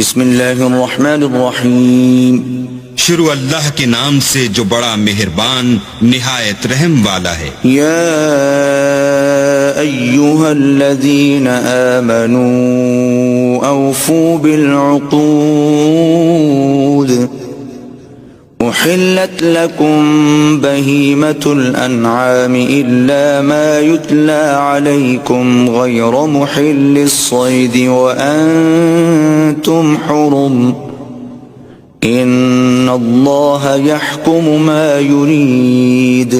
بسم اللہ الرحمن الرحیم شروع اللہ کے نام سے جو بڑا مہربان نہایت رحم والا ہے۔ یا ایہا الذین آمنوا اوفوا بالعقود احلت لکم بہیمۃ الانعام الا ما یتلی علیکم غیر محل الصید وانتم حرم ان اللہ یحکم ما یرید۔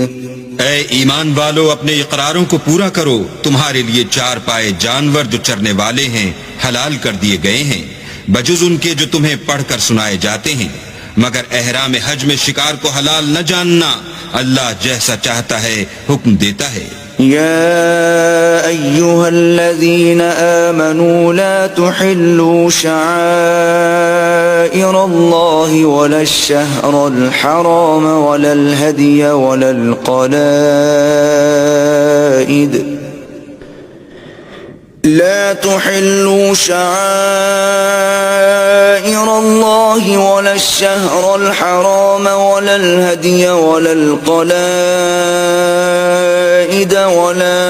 اے ایمان والو، اپنے اقراروں کو پورا کرو۔ تمہارے لیے چار پائے جانور جو چرنے والے ہیں حلال کر دیے گئے ہیں، بجز ان کے جو تمہیں پڑھ کر سنائے جاتے ہیں، مگر احرام حج میں شکار کو حلال نہ جاننا۔ اللہ جیسا چاہتا ہے حکم دیتا ہے۔ يا أيها الذين آمنوا لا تحلوا شعائر الله ولا الشهر الحرام ولا الهدي ولا القلائد لا تحلوا شعائر الله ولا الشهر الحرام ولا الهدي ولا القلائد ولا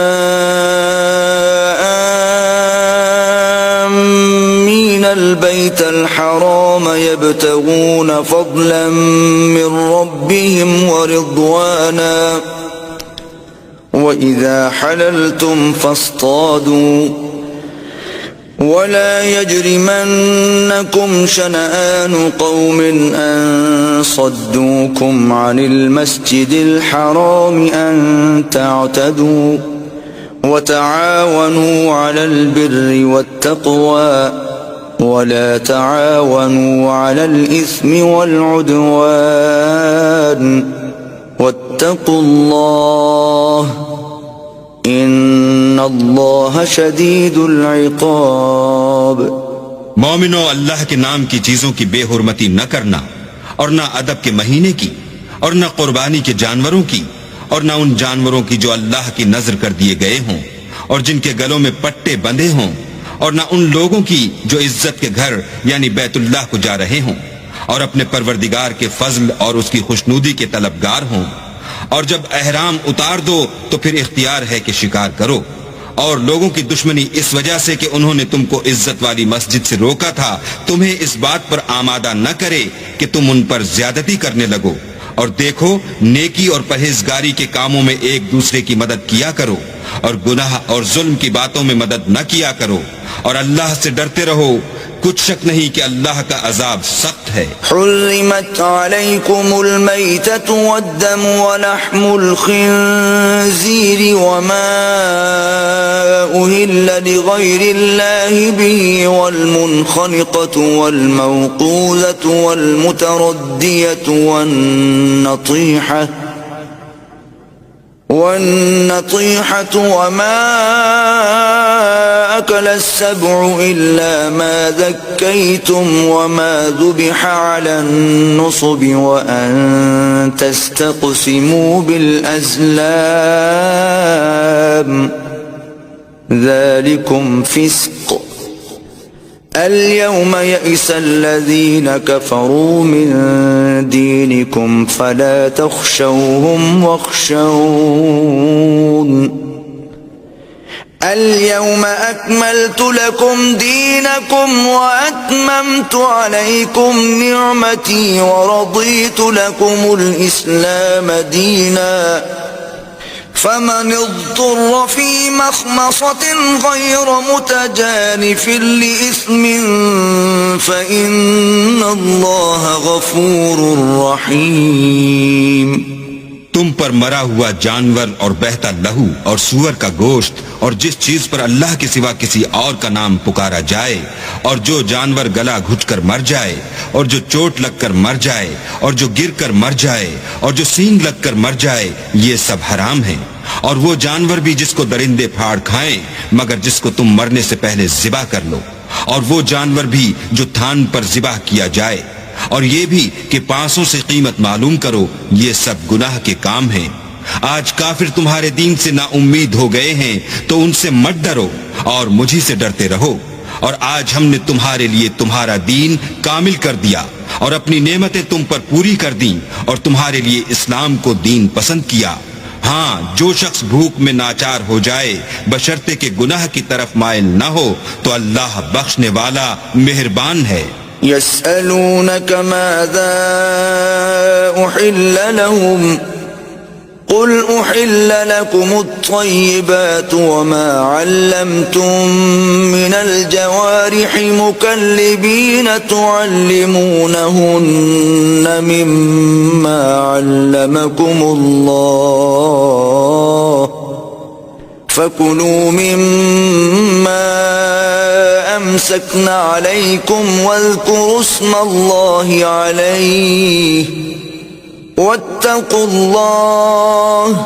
آمين البيت الحرام يبتغون فضلا من ربهم ورضوانا وَإِذَا حَلَلْتُمْ فَاصْطَادُوا وَلَا يَجْرِمَنَّكُمْ شَنَآنُ قَوْمٍ أَن صَدُّوكُمْ عَنِ الْمَسْجِدِ الْحَرَامِ أَن تَعْتَدُوا وَتَعَاوَنُوا عَلَى الْبِرِّ وَالتَّقْوَى وَلَا تَعَاوَنُوا عَلَى الْإِثْمِ وَالْعُدْوَانِ وَاتَّقُوا اللَّهَ ان اللہ شدید العقاب۔ مومنو، اللہ کے نام کی چیزوں کی بے حرمتی نہ کرنا، اور نہ ادب کے مہینے کی، اور نہ قربانی کے جانوروں کی، اور نہ ان جانوروں کی جو اللہ کی نذر کر دیے گئے ہوں اور جن کے گلوں میں پٹے بندھے ہوں، اور نہ ان لوگوں کی جو عزت کے گھر یعنی بیت اللہ کو جا رہے ہوں اور اپنے پروردگار کے فضل اور اس کی خوشنودی کے طلبگار ہوں۔ اور جب احرام اتار دو تو پھر اختیار ہے کہ شکار کرو، اور لوگوں کی دشمنی اس وجہ سے کہ انہوں نے تم کو عزت والی مسجد سے روکا تھا تمہیں اس بات پر آمادہ نہ کرے کہ تم ان پر زیادتی کرنے لگو۔ اور دیکھو، نیکی اور پرہیزگاری کے کاموں میں ایک دوسرے کی مدد کیا کرو، اور گناہ اور ظلم کی باتوں میں مدد نہ کیا کرو، اور اللہ سے ڈرتے رہو۔ کچھ شک نہیں کہ اللہ کا عذاب سخت ہے۔ حرمت علیکم المیتۃ والدم ولحم الخنزیر وما أهل لغیر اللہ به والمنخنقۃ والموقوذۃ والمتردیۃ والنطیحة وما أكل السبع إلا ما ذكيتم وما ذبح على النصب وأن تستقسموا بالأزلام ذلكم فسق اليوم يئس الذين كفروا من دينكم فلا تخشوهم واخشون اليوم أكملت لكم دينكم وأتممت عليكم نعمتي ورضيت لكم الإسلام دينا فمن اضطر في مخمصة غير متجانف لإثم فإن الله غفور رحيم۔ تم پر مرا ہوا جانور اور بہتا لہو اور سور کا گوشت اور جس چیز پر اللہ کے سوا کسی اور کا نام پکارا جائے، اور جو جانور گلا گھٹ کر مر جائے، اور جو چوٹ لگ کر مر جائے، اور جو گر کر مر جائے، اور جو سینگ لگ کر مر جائے، یہ سب حرام ہیں۔ اور وہ جانور بھی جس کو درندے پھاڑ کھائیں مگر جس کو تم مرنے سے پہلے ذبح کر لو، اور وہ جانور بھی جو تھان پر ذبح کیا جائے، اور یہ بھی کہ پانسوں سے قیمت معلوم کرو، یہ سب گناہ کے کام ہیں۔ آج کافر تمہارے دین سے نا امید ہو گئے ہیں تو ان سے مت ڈرو اور مجھی سے ڈرتے رہو، اور آج ہم نے تمہارے لیے تمہارا دین کامل کر دیا اور اپنی نعمتیں تم پر پوری کر دیں اور تمہارے لیے اسلام کو دین پسند کیا. ہاں، جو شخص بھوک میں ناچار ہو جائے بشرطے کہ گناہ کی طرف مائل نہ ہو تو اللہ بخشنے والا مہربان ہے. يسألونك ماذا أحل لهم قل أحل لكم الطيبات وما علمتم من الجوارح مكلبين تعلمونهن مما علمكم الله فكلوا مما أمسكنا عليكم واذكروا اسم الله عليه واتقوا الله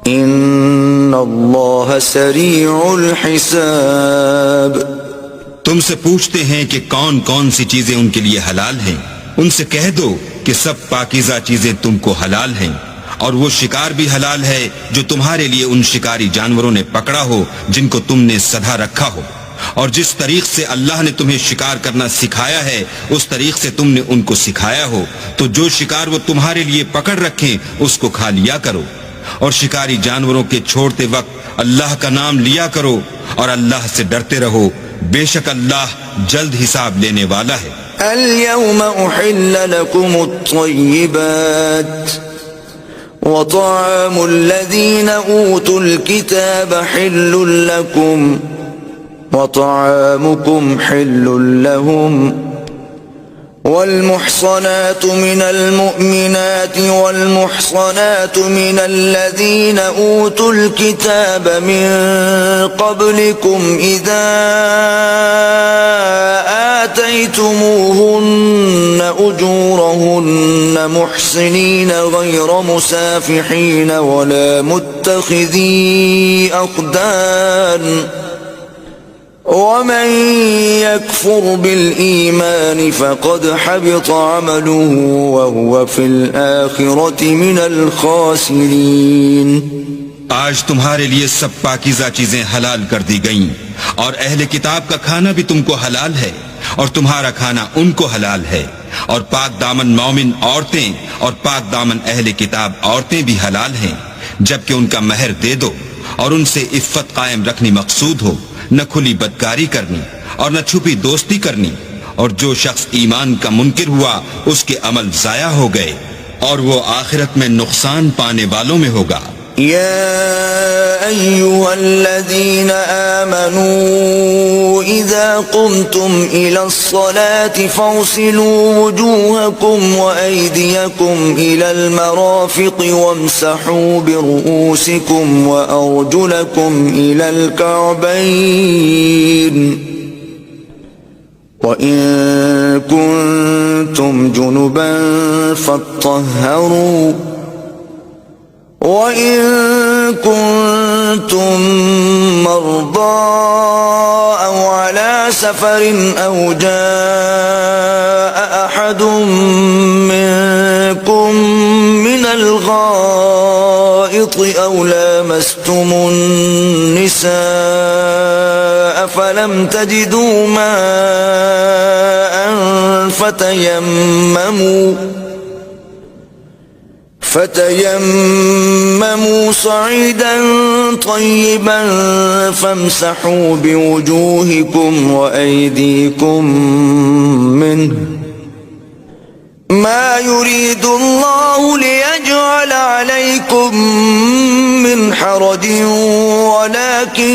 ان اللہ سریع الحساب. تم سے پوچھتے ہیں کہ کون کون سی چیزیں ان کے لیے حلال ہیں. ان سے کہہ دو کہ سب پاکیزہ چیزیں تم کو حلال ہیں اور وہ شکار بھی حلال ہے جو تمہارے لیے ان شکاری جانوروں نے پکڑا ہو جن کو تم نے سدھا رکھا ہو، اور جس طریق سے اللہ نے تمہیں شکار کرنا سکھایا ہے اس طریق سے تم نے ان کو سکھایا ہو، تو جو شکار وہ تمہارے لیے پکڑ رکھیں اس کو کھا لیا کرو، اور شکاری جانوروں کے چھوڑتے وقت اللہ کا نام لیا کرو اور اللہ سے ڈرتے رہو، بے شک اللہ جلد حساب لینے والا ہے. اليوم احل لكم الطيبات وطعام الذين اوتوا الكتاب حل لكم وطعامكم حل لهم والمحصنات من المؤمنات والمحصنات من الذين أوتوا الكتاب من قبلكم إذا آتيتموهن أجورهن محصنين غير مسافحين ولا متخذي أخدان ومن يكفر بالإيمان فقد حبط عمله وهو في الآخرة من الخاسرين. آج تمہارے لیے سب پاکیزہ چیزیں حلال کر دی گئیں اور اہل کتاب کا کھانا بھی تم کو حلال ہے اور تمہارا کھانا ان کو حلال ہے، اور پاک دامن مومن عورتیں اور پاک دامن اہل کتاب عورتیں بھی حلال ہیں جبکہ ان کا مہر دے دو اور ان سے عفت قائم رکھنی مقصود ہو، نہ کھلی بدکاری کرنی اور نہ چھپی دوستی کرنی، اور جو شخص ایمان کا منکر ہوا اس کے عمل ضائع ہو گئے اور وہ آخرت میں نقصان پانے والوں میں ہوگا. يا أيها الذين آمنوا إذا قمتم إلى الصلاة فاغسلوا وجوهكم وأيديكم إلى المرافق وامسحوا برؤوسكم وأرجلكم إلى الكعبين وإن كنتم جنبا فاطهروا وَإِن كُنتُم مَّرْضَىٰ أَوْ عَلَىٰ سَفَرٍ أَوْ جَاءَ أَحَدٌ مِّنكُم مِّنَ الْغَائِطِ أَوْ لَامَسْتُمُ النِّسَاءَ فَلَمْ تَجِدُوا مَاءً فتيمموا صعيدا طيبا فامسحوا بوجوهكم وأيديكم منه ما يريد الله ليجعل عليكم من حرج ولكن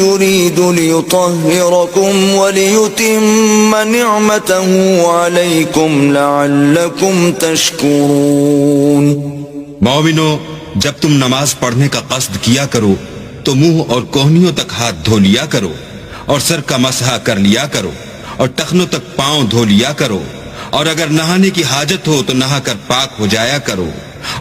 يريد ليطهركم وليتم نعمته عليكم لعلكم تشكرون. مومنو، جب تم نماز پڑھنے کا قصد کیا کرو تو منہ اور کوہنیوں تک ہاتھ دھو لیا کرو اور سر کا مسح کر لیا کرو اور ٹخنوں تک پاؤں دھو لیا کرو، اور اگر نہانے کی حاجت ہو تو نہا کر پاک ہو جایا کرو،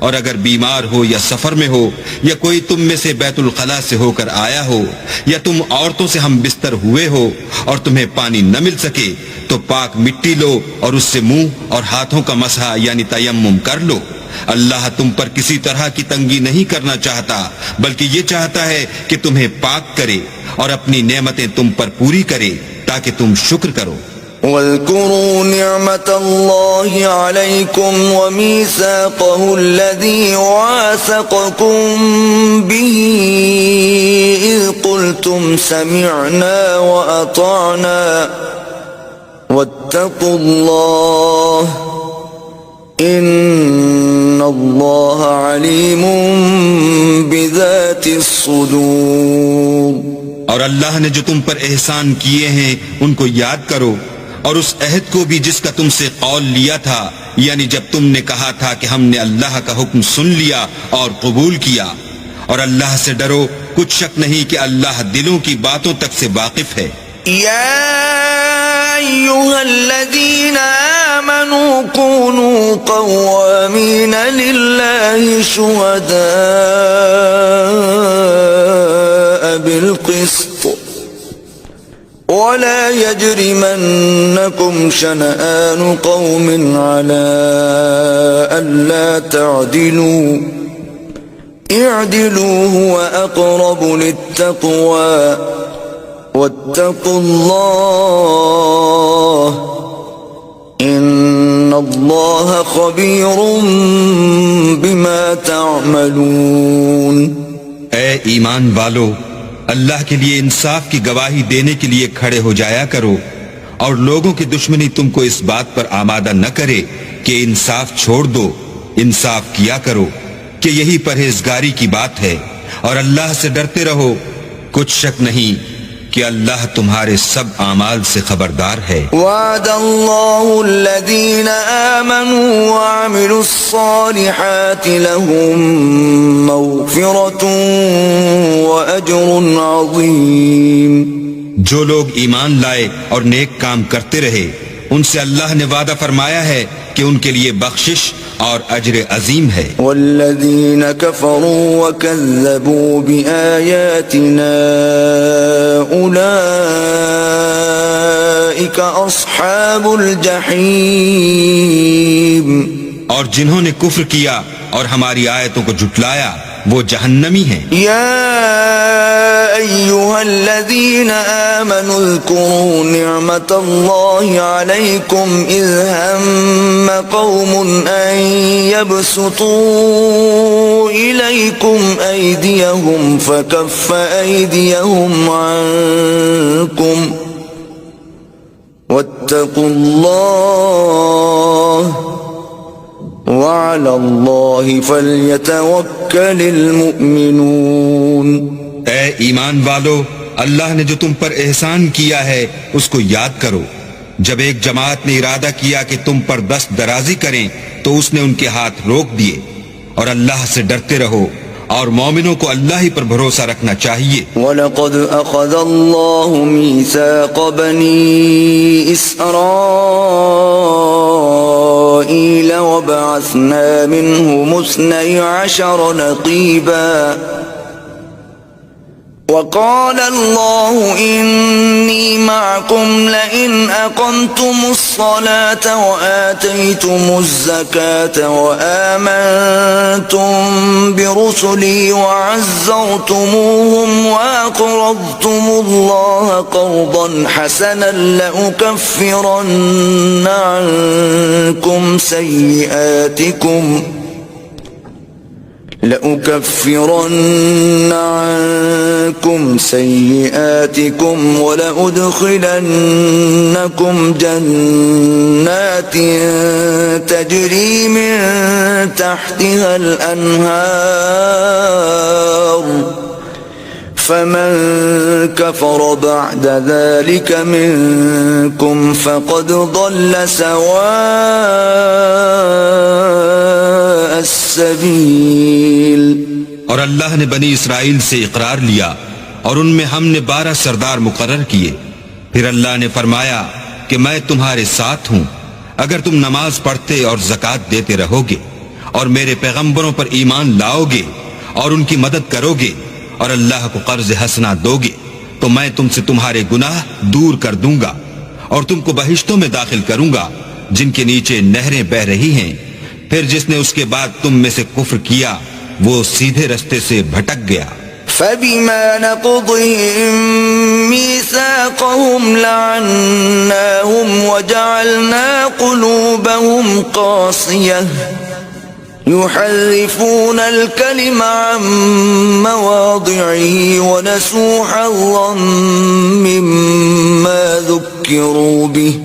اور اگر بیمار ہو یا سفر میں ہو یا کوئی تم میں سے بیت الخلا سے ہو کر آیا ہو یا تم عورتوں سے ہم بستر ہوئے ہو اور تمہیں پانی نہ مل سکے تو پاک مٹی لو اور اس سے منہ اور ہاتھوں کا مسح یعنی تیمم کر لو۔ اللہ تم پر کسی طرح کی تنگی نہیں کرنا چاہتا بلکہ یہ چاہتا ہے کہ تمہیں پاک کرے اور اپنی نعمتیں تم پر پوری کرے تاکہ تم شکر کرو۔ واذكروا نعمة الله عليكم وميثاقه الذي واثقكم به إذ قلتم سمعنا وأطعنا واتقوا الله إن الله عليم بذات الصدور۔ اور اللہ نے جو تم پر احسان کیے ہیں ان کو یاد کرو، اور اس عہد کو بھی جس کا تم سے قول لیا تھا، یعنی جب تم نے کہا تھا کہ ہم نے اللہ کا حکم سن لیا اور قبول کیا۔ اور اللہ سے ڈرو، کچھ شک نہیں کہ اللہ دلوں کی باتوں تک سے واقف ہے۔ يا أيها الذين آمنوا كونوا قوامين لله شهداء بالقسط ولا يجرمنكم شنآن قوم على ألا تعدلوا اعدلوا هو أقرب للتقوى واتقوا الله إن الله خبير بما تعملون۔ اے ایمان والو، اللہ کے لیے انصاف کی گواہی دینے کے لیے کھڑے ہو جایا کرو، اور لوگوں کی دشمنی تم کو اس بات پر آمادہ نہ کرے کہ انصاف چھوڑ دو، انصاف کیا کرو کہ یہی پرہیزگاری کی بات ہے، اور اللہ سے ڈرتے رہو، کچھ شک نہیں کہ اللہ تمہارے سب اعمال سے خبردار ہے۔ وعد اللہ الذین آمنوا وعملوا الصالحات لهم مغفرۃ واجر عظیم۔ جو لوگ ایمان لائے اور نیک کام کرتے رہے ان سے اللہ نے وعدہ فرمایا ہے کہ ان کے لیے بخشش اور اجر عظیم ہے۔ والذین کفروا وکذبوا بآیاتنا اولئک اصحاب الجحیم۔ اور جنہوں نے کفر کیا اور ہماری آیتوں کو جھٹلایا وہ جہنمی ہیں۔ یا ایھا الذین آمنوا اذکروا نعمت اللہ علیکم اذ ہم قوم ان یبسطوا الیکم ایدیہم فکف ایدیہم عنکم واتقوا اللہ وعلى الله فليتوكل المؤمنون۔ اے ایمان والو، اللہ نے جو تم پر احسان کیا ہے اس کو یاد کرو۔ جب ایک جماعت نے ارادہ کیا کہ تم پر دست درازی کریں تو اس نے ان کے ہاتھ روک دیے، اور اللہ سے ڈرتے رہو، اور مومنوں کو اللہ ہی پر بھروسہ رکھنا چاہیے۔ وَلَقَدْ أَخَذَ اللَّهُ مِيثَاقَ بَنِي إِسْرَائِيلَ وَبَعَثْنَا مِنْهُمُ 12 نَقِيبًا وقال الله إني معكم لئن أقمتم الصلاة وآتيتم الزكاة وآمنتم برسلي وعزرتموهم وأقرضتم الله قرضا حسنا لأكفرن عنكم سيئاتكم ولأدخلنكم جنات تجري من تحتها الأنهار فمن كفر بعد ذلك منكم فقد ضل سواء السبيل۔ اور اللہ نے بنی اسرائیل سے اقرار لیا اور ان میں ہم نے 12 سردار مقرر کیے۔ پھر اللہ نے فرمایا کہ میں تمہارے ساتھ ہوں اگر تم نماز پڑھتے اور زکوٰۃ دیتے رہو گے اور میرے پیغمبروں پر ایمان لاؤ گے اور ان کی مدد کرو گے اور اللہ کو قرض حسنہ دو گے تو میں تم سے تمہارے گناہ دور کر دوں گا اور تم کو بہشتوں میں داخل کروں گا جن کے نیچے نہریں بہ رہی ہیں. پھر جس نے اس کے بعد تم میں سے کفر کیا وہ سیدھے رستے سے بھٹک گیا. فبما نقضهم ميثاقهم لعناهم وجعلنا قلوبهم قاسية يحرفون الكلم عن مواضعه ونسوا حظا مما ذكروا به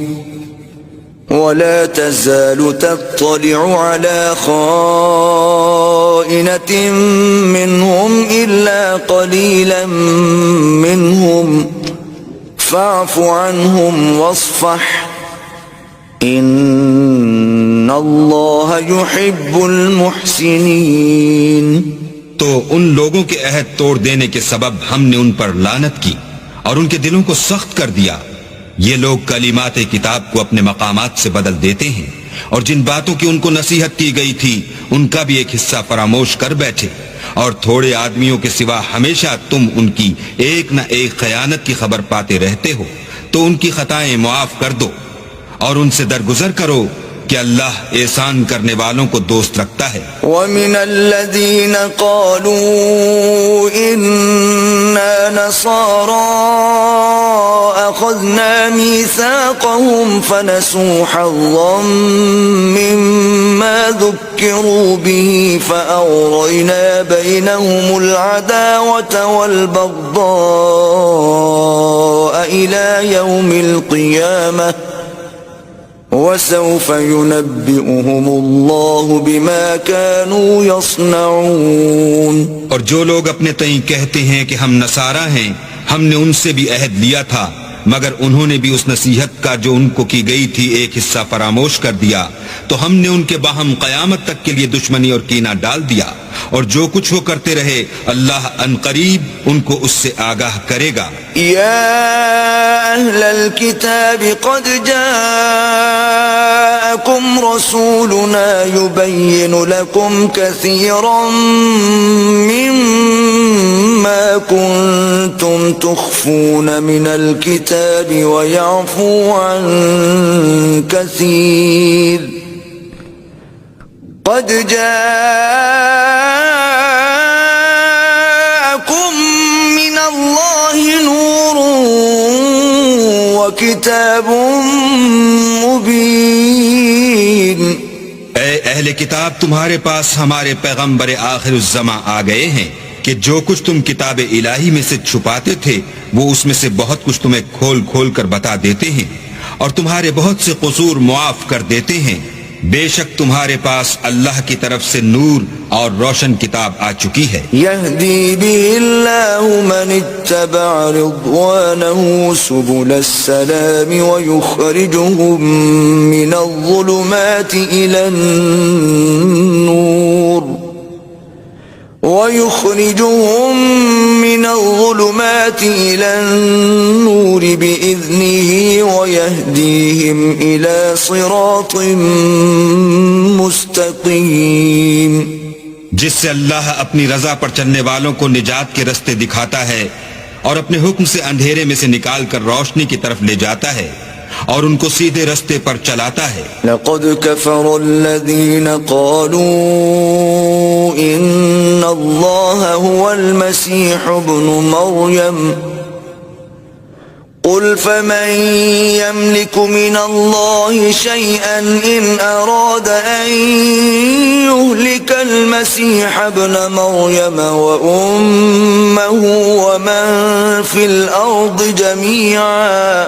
ولا تزال تطلع على خائنة منهم إلا قليلا منهم فاعف عنهم واصفح إن الله يحب المحسنين. تو ان لوگوں کے عہد توڑ دینے کے سبب ہم نے ان پر لعنت کی اور ان کے دلوں کو سخت کر دیا. یہ لوگ کلمات کتاب کو اپنے مقامات سے بدل دیتے ہیں اور جن باتوں کی ان کو نصیحت کی گئی تھی ان کا بھی ایک حصہ فراموش کر بیٹھے. اور تھوڑے آدمیوں کے سوا ہمیشہ تم ان کی ایک نہ ایک خیانت کی خبر پاتے رہتے ہو تو ان کی خطائیں معاف کر دو اور ان سے درگزر کرو کہ اللہ احسان کرنے والوں کو دوست رکھتا ہے. وَمِنَ الَّذِينَ قَالُوا إِنَّا نَصَارَىٰ أَخَذْنَا مِيثَاقَهُمْ فَنَسُوا حَظًّا مِّمَّا ذُكِّرُوا بِهِ فَأَغْرَيْنَا بَيْنَهُمُ الْعَدَاوَةَ وَالْبَغْضَاءَ إِلَىٰ يَوْمِ الْقِيَامَةِ وَسَوْفَ يُنَبِّئُهُمُ اللَّهُ بِمَا كَانُوا يَصْنَعُونَ. اور جو لوگ اپنے تئیں کہتے ہیں کہ ہم نصارہ ہیں ہم نے ان سے بھی عہد لیا تھا مگر انہوں نے بھی اس نصیحت کا جو ان کو کی گئی تھی ایک حصہ فراموش کر دیا تو ہم نے ان کے باہم قیامت تک کے لیے دشمنی اور کینہ ڈال دیا. اور جو کچھ وہ کرتے رہے اللہ عنقریب ان کو اس سے آگاہ کرے گا. یا اہل الكتاب قد جاءکم رسولنا يبین لکم کثیرا مما کنتم تخفون من الكتاب ويعفو عن كثير قد جاءكم من الله نور وكتاب مبين. اے اہل کتاب تمہارے پاس ہمارے پیغمبر آخر الزماں آ گئے ہیں کہ جو کچھ تم کتاب الہی میں سے چھپاتے تھے وہ اس میں سے بہت کچھ تمہیں کھول کھول کر بتا دیتے ہیں اور تمہارے بہت سے قصور معاف کر دیتے ہیں. بے شک تمہارے پاس اللہ کی طرف سے نور اور روشن کتاب آ چکی ہے. یہدی به اللہ من اتبع رضوانہ سبل السلام ویخرجهم من الظلمات الى النور ويخرجهم من الظلمات إلى النور بإذنه ويهديهم إلى صراط مستقيم. جس سے اللہ اپنی رضا پر چلنے والوں کو نجات کے رستے دکھاتا ہے اور اپنے حکم سے اندھیرے میں سے نکال کر روشنی کی طرف لے جاتا ہے اور ان کو سیدھے رستے پر چلاتا ہے. لقد كفر الذين قالوا ان الله هو المسيح ابن مريم قل فمن يملك من الله شيئا ان اراد ان يهلك المسيح ابن مريم وامه ومن في الارض جميعا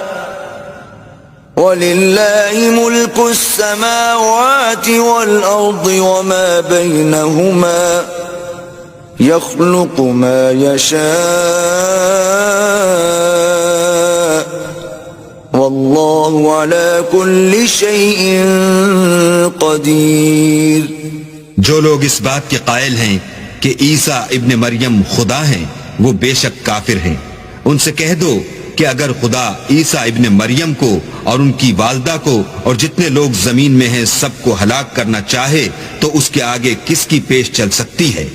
وَلِلَّهِ مُلْكُ السَّمَاوَاتِ وَالْأَرْضِ وَمَا بَيْنَهُمَا يَخْلُقُ مَا يَشَاءُ وَاللَّهُ عَلَى كُلِّ شَيْءٍ قَدِيرٌ. جو لوگ اس بات کے قائل ہیں کہ عیسیٰ ابن مریم خدا ہیں وہ بے شک کافر ہیں. ان سے کہہ دو کہ اگر خدا عیسیٰ ابن مریم کو اور ان کی والدہ کو اور جتنے لوگ زمین میں ہیں سب کو ہلاک کرنا چاہے تو اس کے آگے کس کی پیش چل سکتی ہے؟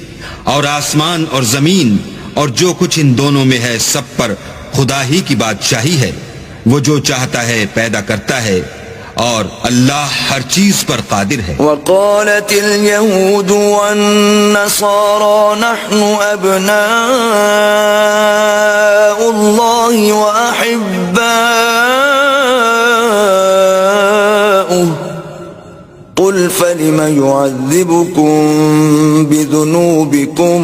اور آسمان اور زمین اور جو کچھ ان دونوں میں ہے سب پر خدا ہی کی بادشاہی ہے، وہ جو چاہتا ہے پیدا کرتا ہے اور اللہ ہر چیز پر قادر ہے۔ وقالت اليهود والنصارى نحن أبناء الله وأحباؤه قل فلم يعذبكم بذنوبكم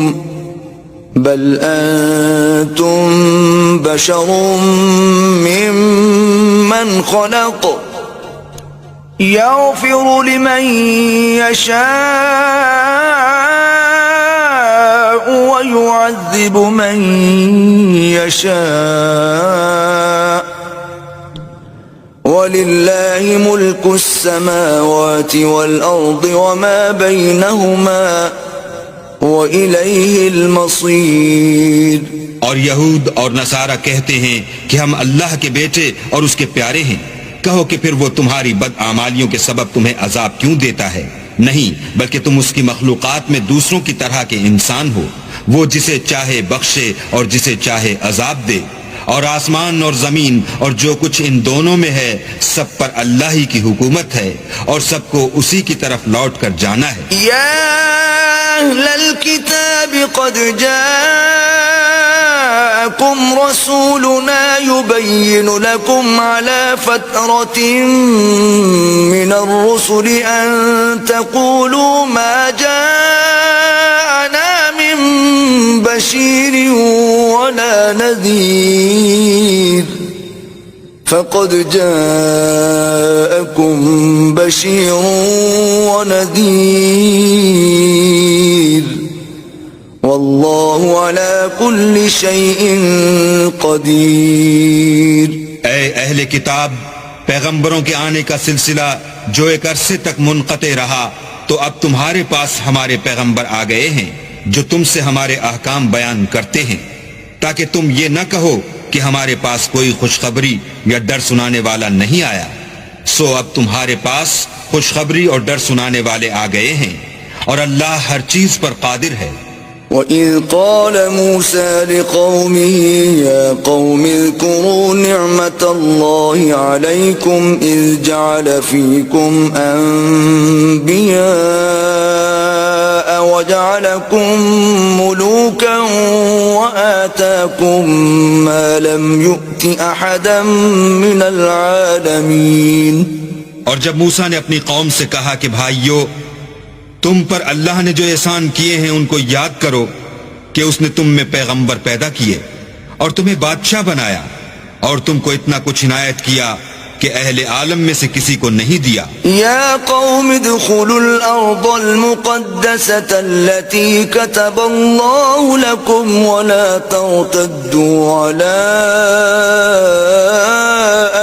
بل أنتم بشر ممن خلق يغفر لمن يشاء ويعذب من يشاء ولله ملك السماوات والأرض وما بينهما وإليه المصير۔ اور یہود اور نصارہ کہتے ہیں کہ ہم اللہ کے بیٹے اور اس کے پیارے ہیں۔ کہو کہ پھر وہ تمہاری بدعمالیوں کے سبب تمہیں عذاب کیوں دیتا ہے؟ نہیں، بلکہ تم اس کی مخلوقات میں دوسروں کی طرح کے انسان ہو، وہ جسے چاہے بخشے اور جسے چاہے عذاب دے۔ اور آسمان اور زمین اور جو کچھ ان دونوں میں ہے سب پر اللہ ہی کی حکومت ہے اور سب کو اسی کی طرف لوٹ کر جانا ہے۔ یا اہل الكتاب قد جاءکم رسولنا يبين لكم على فترة من الرسل أن تقولوا ما جاءنا من بشير ولا نذير فقد جاءكم بشير ونذير والله على كل شيء قدير۔ اے اہل کتاب، پیغمبروں کے آنے کا سلسلہ جو ایک عرصے تک منقطع رہا تو اب تمہارے پاس ہمارے پیغمبر آ گئے ہیں جو تم سے ہمارے احکام بیان کرتے ہیں، تاکہ تم یہ نہ کہو کہ ہمارے پاس کوئی خوشخبری یا ڈر سنانے والا نہیں آیا۔ سو اب تمہارے پاس خوشخبری اور ڈر سنانے والے آ گئے ہیں اور اللہ ہر چیز پر قادر ہے۔ وَإِذْ قَالَ مُوسَى لِقَوْمِهِ يَا قَوْمِ اذْكُرُوا نِعْمَةَ اللَّهِ عَلَيْكُمْ إِذْ جَعَلَ فِيكُمْ أَنْبِيَاءَ وَجَعَلَكُمْ مُلُوكًا وَآتَاكُمْ مَا لَمْ يُؤْتِ أَحَدًا مِنَ الْعَالَمِينَ۔ اور جب موسیٰ نے اپنی قوم سے کہا کہ بھائیو، تم پر اللہ نے جو احسان کیے ہیں ان کو یاد کرو کہ اس نے تم میں پیغمبر پیدا کیے اور تمہیں بادشاہ بنایا اور تم کو اتنا کچھ عنایت کیا کہ اہل عالم میں سے کسی کو نہیں دیا۔ یا قوم ادخلوا الارض المقدسة التي كتب اللہ لكم ولا ترتدوا على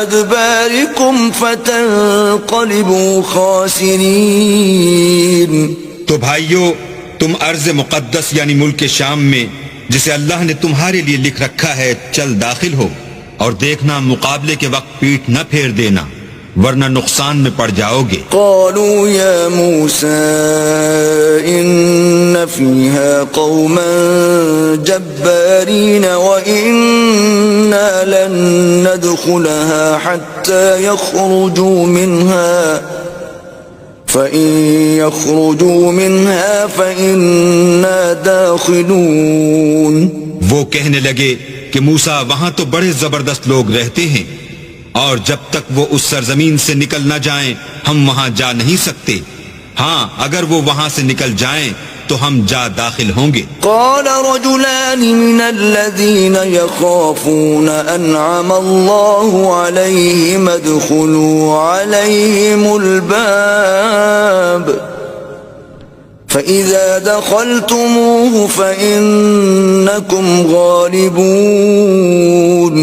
ادباركم فتنقلبوا خاسرین۔ تو بھائیو، تم ارض مقدس یعنی ملک شام میں جسے اللہ نے تمہارے لیے لکھ رکھا ہے چل داخل ہو، اور دیکھنا مقابلے کے وقت پیٹھ نہ پھیر دینا ورنہ نقصان میں پڑ جاؤ گے۔ قالوا یا موسیٰ ان فیہا قوما جبارین وإنا لن ندخلها حتى يخرجوا منها فإن يخرجوا منها فإنا داخلون۔ وہ کہنے لگے کہ موسیٰ وہاں تو بڑے زبردست لوگ رہتے ہیں اور جب تک وہ اس سرزمین سے نکل نہ جائیں ہم وہاں جا نہیں سکتے، ہاں اگر وہ وہاں سے نکل جائیں تو ہم جا داخل ہوں گے۔ قال رجلان من الذين يخافون انعم الله عليهم ادخلوا عليهم الباب فإذا دخلتموه فإنكم غالبون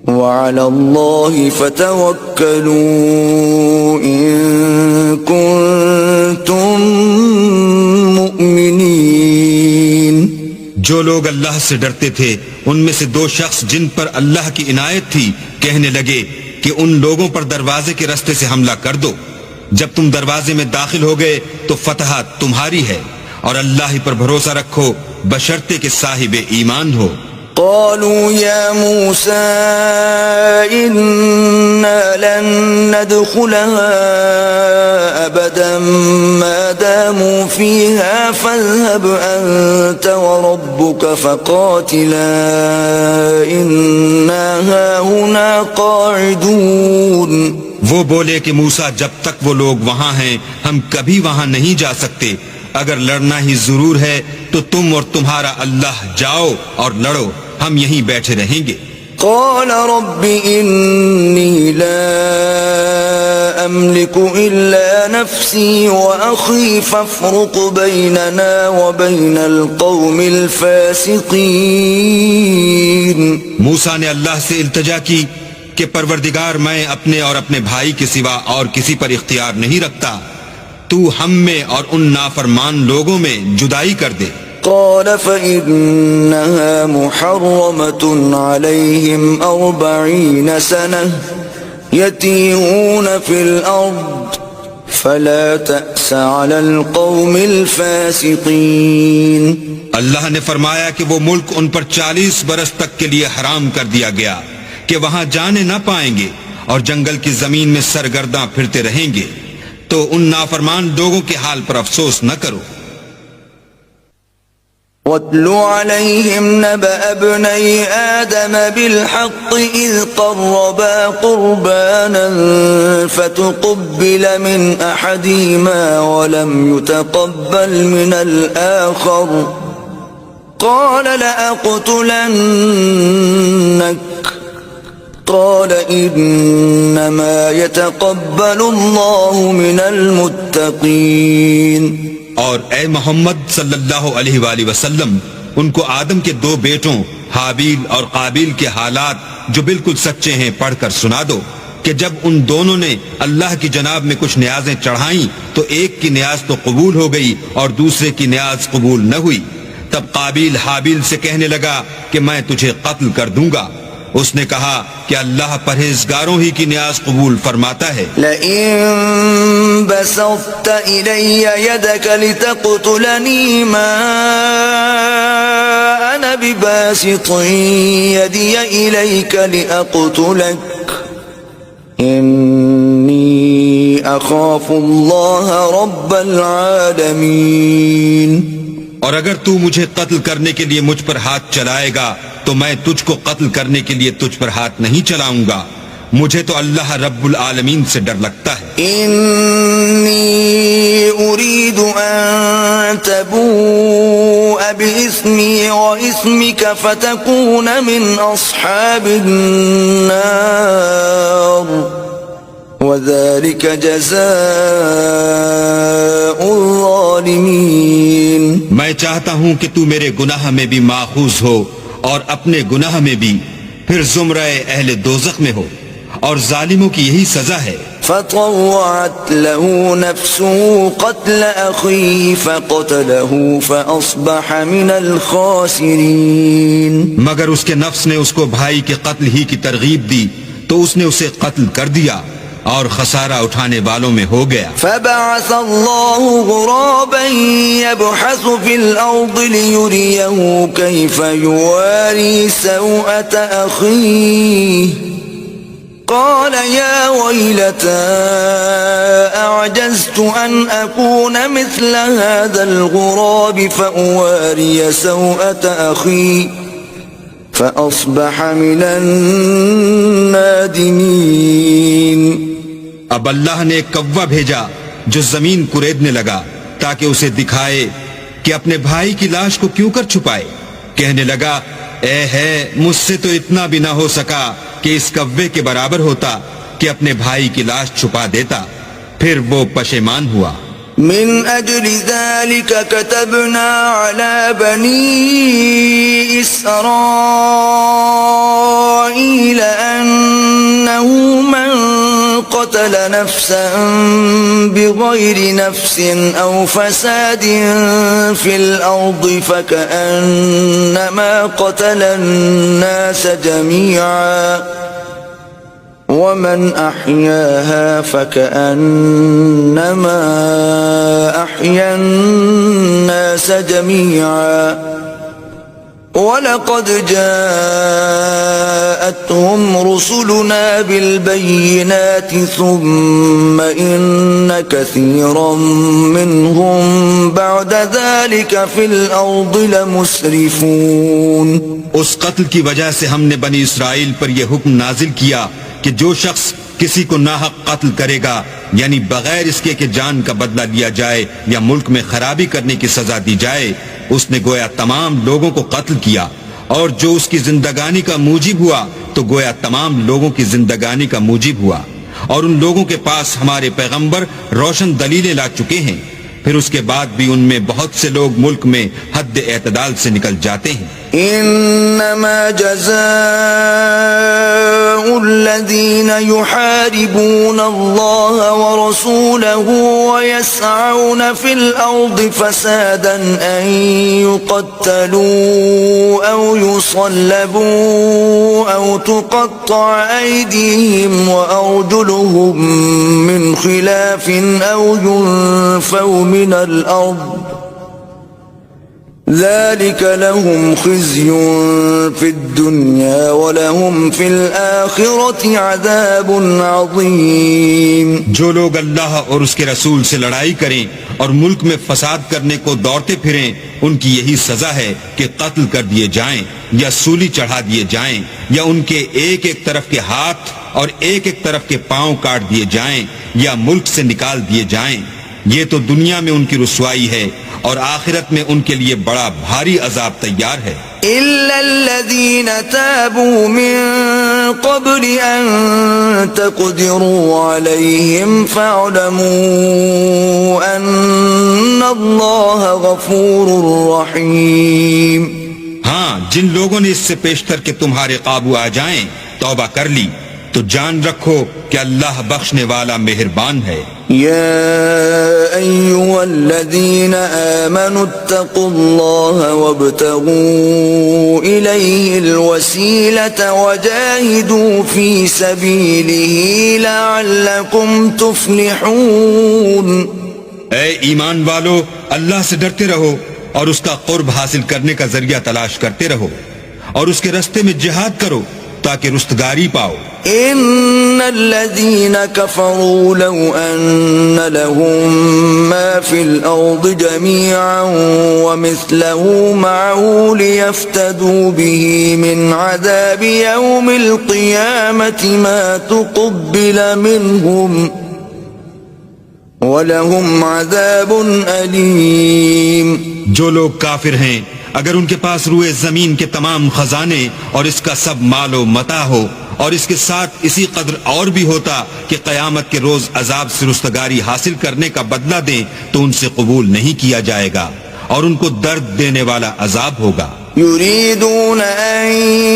وعلى الله فتوكلوا إن كنتم مؤمنين۔ جو لوگ اللہ سے ڈرتے تھے ان میں سے 2 شخص جن پر اللہ کی عنایت تھی کہنے لگے کہ ان لوگوں پر دروازے کے راستے سے حملہ کر دو. جب تم دروازے میں داخل ہو گئے تو فتح تمہاری ہے اور اللہ ہی پر بھروسہ رکھو بشرطے کہ صاحب ایمان ہو. قالوا يا موسى إنا لن ندخلها أبدا ما داموا فيها فاذهب أنت وربك فقاتلا إنا هاهنا قاعدون. وہ بولے کہ موسیٰ جب تک وہ لوگ وہاں ہیں ہم کبھی وہاں نہیں جا سکتے. اگر لڑنا ہی ضرور ہے تو تم اور تمہارا اللہ جاؤ اور لڑو، ہم یہیں بیٹھے رہیں گے. قال رب إني لا أملك إلا نفسي وأخي فافرق بيننا وبين القوم الفاسقين. موسیٰ نے اللہ سے التجا کی کہ پروردگار میں اپنے اور اپنے بھائی کے سوا اور کسی پر اختیار نہیں رکھتا، تو ہم میں اور ان نافرمان لوگوں میں جدائی کر دے. قال فإنها محرمة عليهم 40 سنة يتيهون في الأرض فلا تأس على القوم الفاسقين. اللہ نے فرمایا کہ وہ ملک ان پر 40 برس تک کے لیے حرام کر دیا گیا کہ وہاں جانے نہ پائیں گے اور جنگل کی زمین میں سرگرداں پھرتے رہیں گے، تو ان نافرمان لوگوں کے حال پر افسوس نہ کرو. وَاتْلُ عَلَيْهِمْ نَبَأَ ابْنَيْ آدَمَ بِالْحَقِّ إِذْ قَرَّبَا قُرْبَانًا فَتُقُبِّلَ مِنْ أَحَدِهِمَا وَلَمْ يُتَقَبَّلْ مِنَ الْآخَرِ قَالَ لَأَقْتُلَنَّكَ قال إنما يتقبل الله من المتقين. اور اے محمد صلی اللہ علیہ وآلہ وسلم ان کو آدم کے 2 بیٹوں حابیل اور قابیل کے حالات جو بالکل سچے ہیں پڑھ کر سنا دو کہ جب ان دونوں نے اللہ کی جناب میں کچھ نیازیں چڑھائیں تو ایک کی نیاز تو قبول ہو گئی اور دوسرے کی نیاز قبول نہ ہوئی. تب قابیل حابیل سے کہنے لگا کہ میں تجھے قتل کر دوں گا. اس نے کہا کہ اللہ پرہیزگاروں ہی کی نیاز قبول فرماتا ہے. لئن بسطت إلي يدك لتقتلني ما أنا بباسط يدي إليك لأقتلك إني أخاف الله رب العالمين. اور اگر تو مجھے قتل کرنے کے لیے مجھ پر ہاتھ چلائے گا تو میں تجھ کو قتل کرنے کے لیے تجھ پر ہاتھ نہیں چلاؤں گا، مجھے تو اللہ رب العالمین سے ڈر لگتا ہے. انی اريد ان تبوء باسمی واسمک فتکون من اصحاب النار وذلك جزاء الظالمین. میں چاہتا ہوں کہ تو میرے گناہ میں بھی ماخوذ ہو اور اپنے گناہ میں بھی، پھر زمرہ اہل دوزخ میں ہو، اور ظالموں کی یہی سزا ہے. فطوعت له نفسه قتل اخيه فقتله فاصبح من الخاسرين. مگر اس کے نفس نے اس کو بھائی کے قتل ہی کی ترغیب دی تو اس نے اسے قتل کر دیا اور خسارہ اٹھانے والوں میں ہو گیا. فبعث الله غرابا يبحث في الأرض ليريه كيف يواري سوءة أخيه قال يا ويلتى أعجزت أن أكون مثل هذا الغراب فأواري سوءة أخي فأصبح من النادمين. اب اللہ نے ایک کوا بھیجا جو زمین کریدنے لگا تاکہ اسے دکھائے کہ اپنے بھائی کی لاش کو کیوں کر چھپائے. کہنے لگا اے ہے مجھ سے تو اتنا بھی نہ ہو سکا کہ اس کوے کے برابر ہوتا کہ اپنے بھائی کی لاش چھپا دیتا. پھر وہ پشیمان ہوا. من اجل ذلك كتبنا على بني اسرائيل انه من قتل قتل نفسا بغير نفس أو فساد في الأرض فكأنما قتل الناس جميعا ومن أحياها فكأنما أحيا الناس جميعا وَلَقَدْ جَاءَتْهُمْ رُسُلُنَا بِالْبَيِّنَاتِ ثُمَّ إِنَّ كَثِيرًا مِّنْهُمْ بَعْدَ ذَلِكَ فِي الْأَرْضِ لَمُسْرِفُونَ اس قتل کی وجہ سے ہم نے بنی اسرائیل پر یہ حکم نازل کیا کہ جو شخص کسی کو ناحق قتل کرے گا، یعنی بغیر اس کے کہ جان کا بدلہ لیا جائے یا ملک میں خرابی کرنے کی سزا دی جائے، اس نے گویا تمام لوگوں کو قتل کیا، اور جو اس کی زندگانی کا موجب ہوا تو گویا تمام لوگوں کی زندگانی کا موجب ہوا، اور ان لوگوں کے پاس ہمارے پیغمبر روشن دلیلیں لا چکے ہیں، پھر اس کے بعد بھی ان میں بہت سے لوگ ملک میں حد اعتدال سے نکل جاتے ہیں۔ انما جزاء الذين يحاربون الله ورسوله ويسعون في الأرض فسادا أن يقتلوا أو يصلبوا أو تقطع أيديهم وأرجلهم من خلاف أو ينفوا من الأرض ذلك لهم خزي في الدنيا ولهم في الآخرة عذاب عظيم۔ جو لوگ اللہ اور اس کے رسول سے لڑائی کریں اور ملک میں فساد کرنے کو دوڑتے پھریں، ان کی یہی سزا ہے کہ قتل کر دیے جائیں یا سولی چڑھا دیے جائیں یا ان کے ایک ایک طرف کے ہاتھ اور ایک ایک طرف کے پاؤں کاٹ دیے جائیں یا ملک سے نکال دیے جائیں۔ یہ تو دنیا میں ان کی رسوائی ہے اور آخرت میں ان کے لیے بڑا بھاری عذاب تیار ہے۔ إِلَّا الَّذِينَ تَابُوا مِن قَبْلِ أَن تَقْدِرُوا عَلَيْهِمْ فَاعْلَمُوا أَنَّ اللَّهَ غَفُورٌ رَّحِيمٌ۔ ہاں، جن لوگوں نے اس سے پیشتر کہ تمہارے قابو آ جائیں توبہ کر لی تو جان رکھو کہ اللہ بخشنے والا مہربان ہے۔ يا أيها الذين آمنوا اتقوا الله وابتغوا إليه الوسيلة وجاهدوا في سبيله لعلكم تفلحون۔ اے ایمان والو، اللہ سے ڈرتے رہو اور اس کا قرب حاصل کرنے کا ذریعہ تلاش کرتے رہو اور اس کے رستے میں جہاد کرو تاکہ رستگاری پاؤ۔ ان الذين كفروا لو ان لهم ما في الارض جميعا ومثله معه ليفتدوا به من عذاب يوم القيامة ما تقبل منهم ولهم عذاب أليم۔ جو لوگ کافر ہیں اگر ان کے پاس روئے زمین کے تمام خزانے اور اس کا سب مال و متاع ہو اور اس کے ساتھ اسی قدر اور بھی ہوتا کہ قیامت کے روز عذاب سے رستگاری حاصل کرنے کا بدلہ دیں تو ان سے قبول نہیں کیا جائے گا اور ان کو درد دینے والا عذاب ہوگا۔ يريدون أن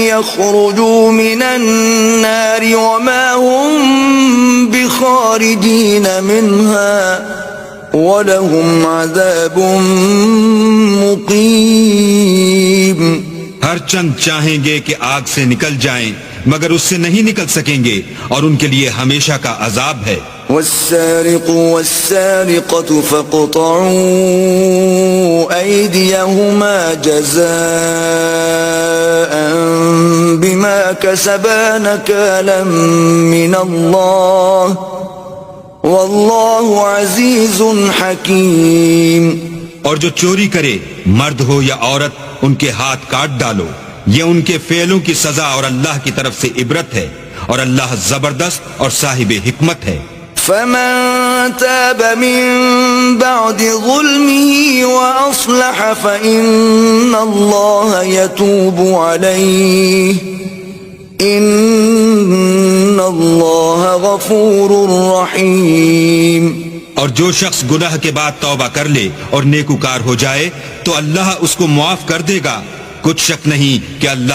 يخرجوا من النار وما هم بخارجين منها وَلَهُمْ عَذَابٌ مُقِيمٌ۔ ہر چند چاہیں گے کہ آگ سے نکل جائیں مگر اس سے نہیں نکل سکیں گے اور ان کے لیے ہمیشہ کا عذاب ہے۔ وَالسَّارِقُ وَالسَّارِقَةُ فَاقْطَعُوا أَيْدِيَهُمَا جَزَاءً بِمَا كَسَبَا نَكَالًا مِّنَ اللَّهِ وَاللَّهُ عَزِيزٌ حَكِيمٌ۔ اور جو چوری کرے مرد ہو یا عورت ان کے ہاتھ کاٹ ڈالو، یہ ان کے فعلوں کی سزا اور اللہ کی طرف سے عبرت ہے اور اللہ زبردست اور صاحب حکمت ہے۔ فَمَن تَابَ مِن بَعْدِ ظُلْمِهِ وَأَصْلَحَ فَإِنَّ اللَّهَ يَتُوبُ عَلَيْهِ إِنَّ اللَّهَ غَفُورٌ رَّحِيمٌ۔ اور جو شخص گناہ کے بعد توبہ کر لے اور نیکوکار ہو جائے تو اللہ اس کو معاف کر دے گا، کچھ شک نہیں کہ اللہ